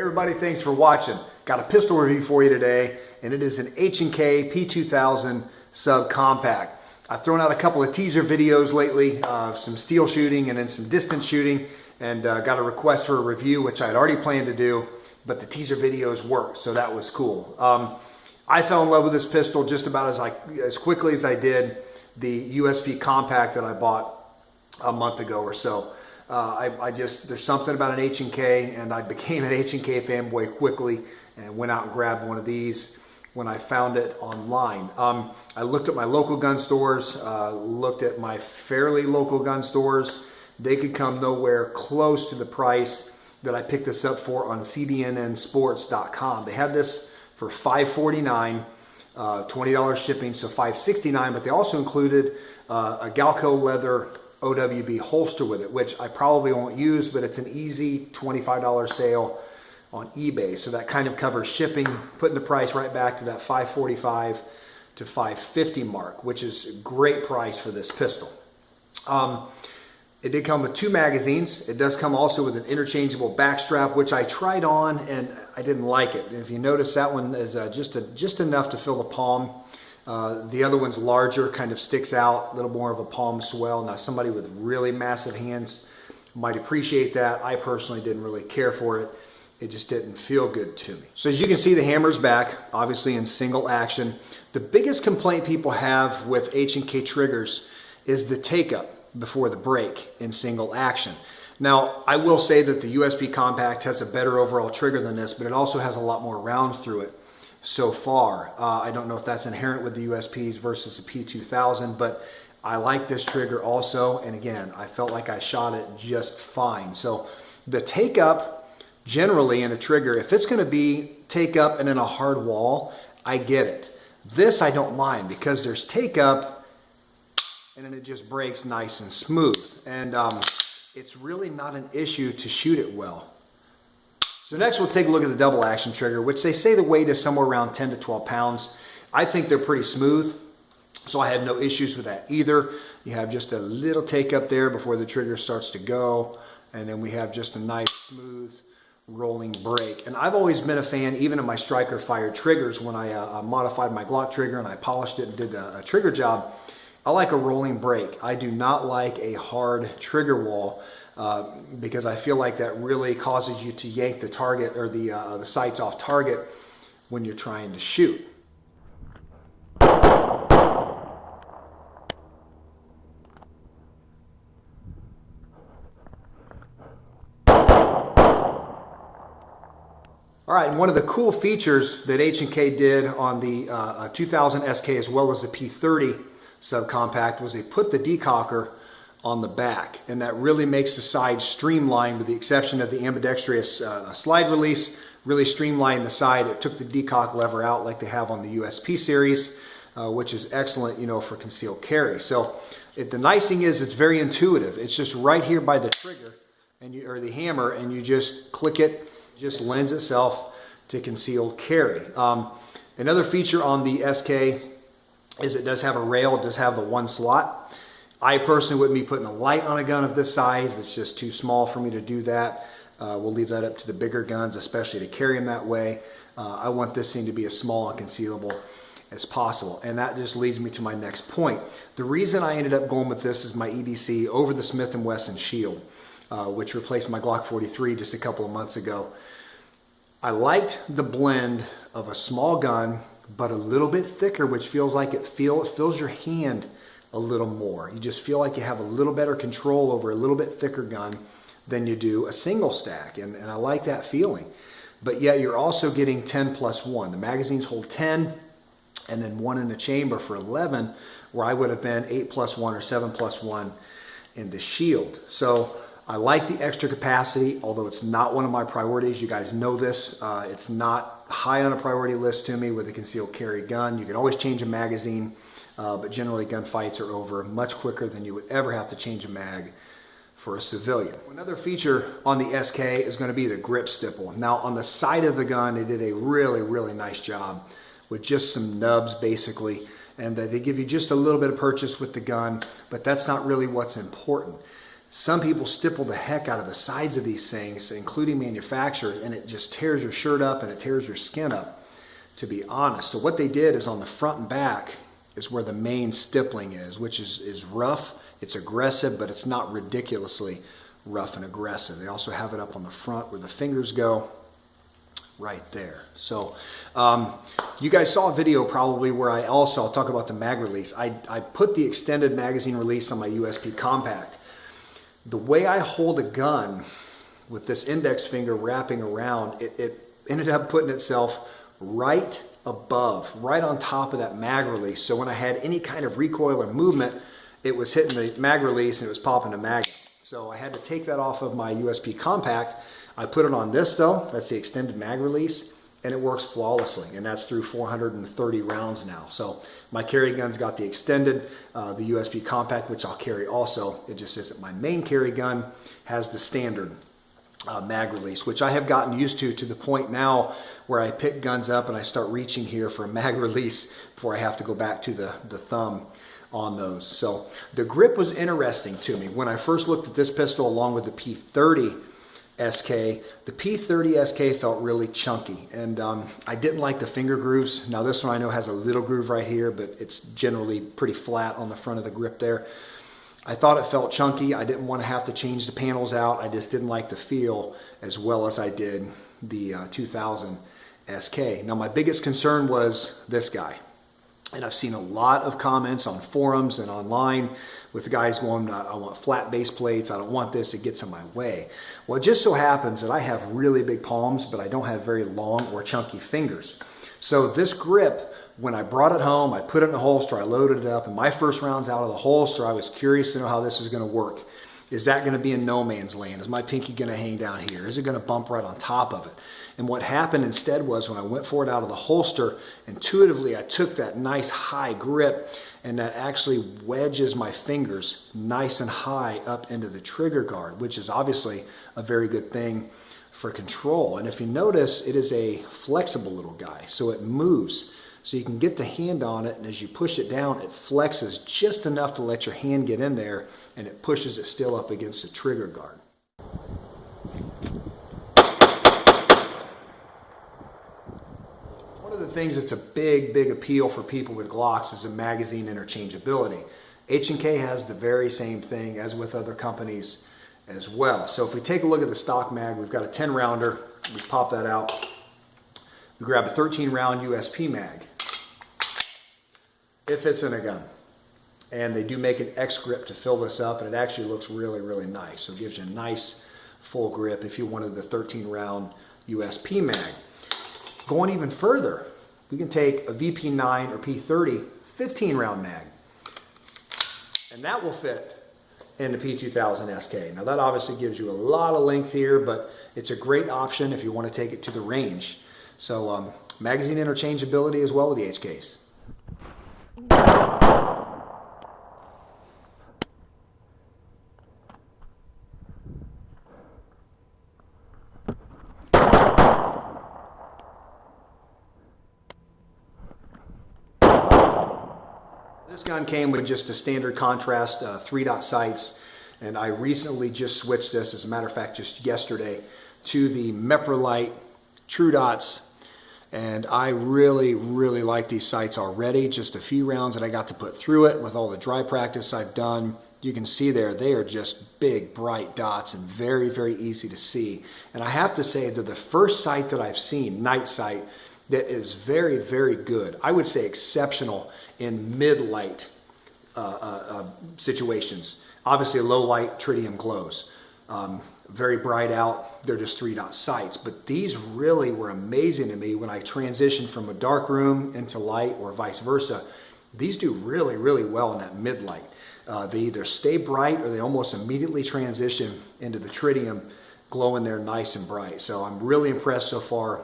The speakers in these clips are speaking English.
everybody, thanks for watching. Got a pistol review for you today, and it is an HK P2000 subcompact. I've thrown out a couple of teaser videos lately, some steel shooting and then some distance shooting, and got a request for a review, which I had already planned to do, but the teaser videos worked, so that was cool. I fell in love with this pistol just about as quickly as I did the USP compact that I bought a month ago or so. There's something about an H&K, and I became an H&K fanboy quickly and went out and grabbed one of these when I found it online. I looked at my local gun stores, looked at my fairly local gun stores. They could come nowhere close to the price that I picked this up for on cdnnsports.com. They had this for $549, $20 shipping, so $569, but they also included a Galco leather OWB holster with it, which I probably won't use, but it's an easy $25 sale on eBay. So that kind of covers shipping, putting the price right back to that $545 to $550 mark, which is a great price for this pistol. It did come with 2 magazines. It does come also with an interchangeable back strap, which I tried on and I didn't like it. And if you notice, that one is just enough to fill the palm. The other one's larger, kind of sticks out, a little more of a palm swell. Now, somebody with really massive hands might appreciate that. I personally didn't really care for it. It just didn't feel good to me. So as you can see, the hammer's back, obviously in single action. The biggest complaint people have with H&K triggers is the take-up before the break in single action. Now, I will say that the USP compact has a better overall trigger than this, but it also has a lot more rounds through it. So far, I don't know if that's inherent with the USPs versus the P2000, but I like this trigger also, and again, I felt like I shot it just fine. So the take up generally in a trigger, if it's going to be take up and in a hard wall, I get it. This I don't mind because there's take up and then it just breaks nice and smooth, and it's really not an issue to shoot it well. So next we'll take a look at the double action trigger, which they say the weight is somewhere around 10 to 12 pounds. I think they're pretty smooth, so I have no issues with that either. You have just a little take up there before the trigger starts to go, and then we have just a nice smooth rolling break. And I've always been a fan, even of my striker fired triggers, when I modified my Glock trigger and I polished it and did a trigger job. I like a rolling break. I do not like a hard trigger wall. Because I feel like that really causes you to yank the target or the sights off target when you're trying to shoot. All right, and one of the cool features that H&K did on the 2000sk as well as the P30 subcompact was they put the Decocker on the back, and that really makes the side streamlined, with the exception of the ambidextrous slide release. Really streamlined the side. It took the decock lever out like they have on the USP series, which is excellent, you know, for concealed carry. So the nice thing is it's very intuitive. It's just right here by the trigger or the hammer, and you just click it. It just lends itself to concealed carry. Another feature on the SK is it does have a rail. It does have the 1 slot. I personally wouldn't be putting a light on a gun of this size. It's just too small for me to do that. We'll leave that up to the bigger guns, especially to carry them that way. I want this thing to be as small and concealable as possible. And that just leads me to my next point. The reason I ended up going with this is my EDC over the Smith & Wesson Shield, which replaced my Glock 43 just a couple of months ago. I liked the blend of a small gun, but a little bit thicker, which feels like it fills your hand a little more. You just feel like you have a little better control over a little bit thicker gun than you do a single stack, and I like that feeling. But yet you're also getting 10 plus 1. The magazines hold 10 and then 1 in the chamber for 11, where I would have been 8 plus 1 or 7 plus 1 in the Shield. So I like the extra capacity, although it's not one of my priorities. You guys know this. It's not high on a priority list to me with a concealed carry gun. You can always change a magazine. But generally gunfights are over much quicker than you would ever have to change a mag for a civilian. Another feature on the SK is going to be the grip stipple. Now on the side of the gun, they did a really, really nice job with just some nubs basically, and they give you just a little bit of purchase with the gun, but that's not really what's important. Some people stipple the heck out of the sides of these things, including manufacturer, and it just tears your shirt up and it tears your skin up, to be honest. So what they did is on the front and back is where the main stippling is, which is rough. It's aggressive, but it's not ridiculously rough and aggressive. They also have it up on the front where the fingers go, right there. So you guys saw a video probably where I'll talk about the mag release. I put the extended magazine release on my USP compact. The way I hold a gun with this index finger wrapping around, it ended up putting itself right above, right on top of that mag release. So when I had any kind of recoil or movement, it was hitting the mag release and it was popping the mag. So I had to take that off of my USP compact. I put it on this though, that's the extended mag release, and it works flawlessly, and that's through 430 rounds now. So my carry gun's got the extended, the USP compact, which I'll carry also. It just says that my main carry gun has the standard mag release, which I have gotten used to the point now where I pick guns up and I start reaching here for a mag release before I have to go back to the thumb on those. So the grip was interesting to me. When I first looked at this pistol along with the P2000sk, the P2000sk felt really chunky, and I didn't like the finger grooves. Now this one I know has a little groove right here, but it's generally pretty flat on the front of the grip there. I thought it felt chunky. I didn't want to have to change the panels out. I just didn't like the feel as well as I did the 2000sk. Now my biggest concern was this guy. And I've seen a lot of comments on forums and online with guys going, I want flat base plates, I don't want this, it gets in my way. Well, it just so happens that I have really big palms, but I don't have very long or chunky fingers. So this grip, when I brought it home, I put it in the holster, I loaded it up, and my first rounds out of the holster, I was curious to know how this is going to work. Is that going to be in no man's land? Is my pinky going to hang down here? Is it going to bump right on top of it? And what happened instead was when I went for it out of the holster, intuitively I took that nice high grip, and that actually wedges my fingers nice and high up into the trigger guard, which is obviously a very good thing for control. And if you notice, it is a flexible little guy, so it moves. So you can get the hand on it, and as you push it down, it flexes just enough to let your hand get in there, and it pushes it still up against the trigger guard. One of the things that's a big appeal for people with Glocks is the magazine interchangeability. H&K has the very same thing as with other companies as well. So if we take a look at the stock mag, we've got a 10 rounder, we pop that out, we grab a 13 round USP mag. It fits in a gun. And they do make an X grip to fill this up, and it actually looks really nice. So it gives you a nice full grip if you wanted the 13 round USP mag. Going even further, we can take a VP9 or P30 15 round mag, and that will fit in the P2000sk. Now that obviously gives you a lot of length here, but it's a great option if you want to take it to the range. So magazine interchangeability as well with the HKs. This gun came with just a standard contrast 3-dot sights, and I recently just switched this, as a matter of fact just yesterday, to the Meprolite True Dots, and I really like these sights already. Just a few rounds that I got to put through it with all the dry practice I've done. You can see there, they are just big bright dots and very easy to see. And I have to say that the first sight that I've seen, night sight, that is very good. I would say exceptional in mid-light situations. Obviously low light tritium glows. Very bright out, they're just 3-dot sights. But these really were amazing to me when I transitioned from a dark room into light or vice versa. These do really well in that mid-light. They either stay bright or they almost immediately transition into the tritium, glowing there nice and bright. So I'm really impressed so far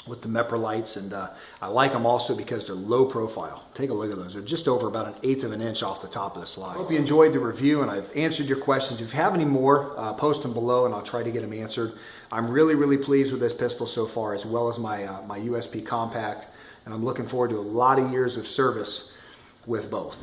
with the Meprolites, and I like them also because they're low profile. Take a look at those. They're just over about 1/8 of an inch off the top of the slide. I hope you enjoyed the review and I've answered your questions. If you have any more, post them below and I'll try to get them answered. I'm really pleased with this pistol so far, as well as my USP compact, and I'm looking forward to a lot of years of service with both.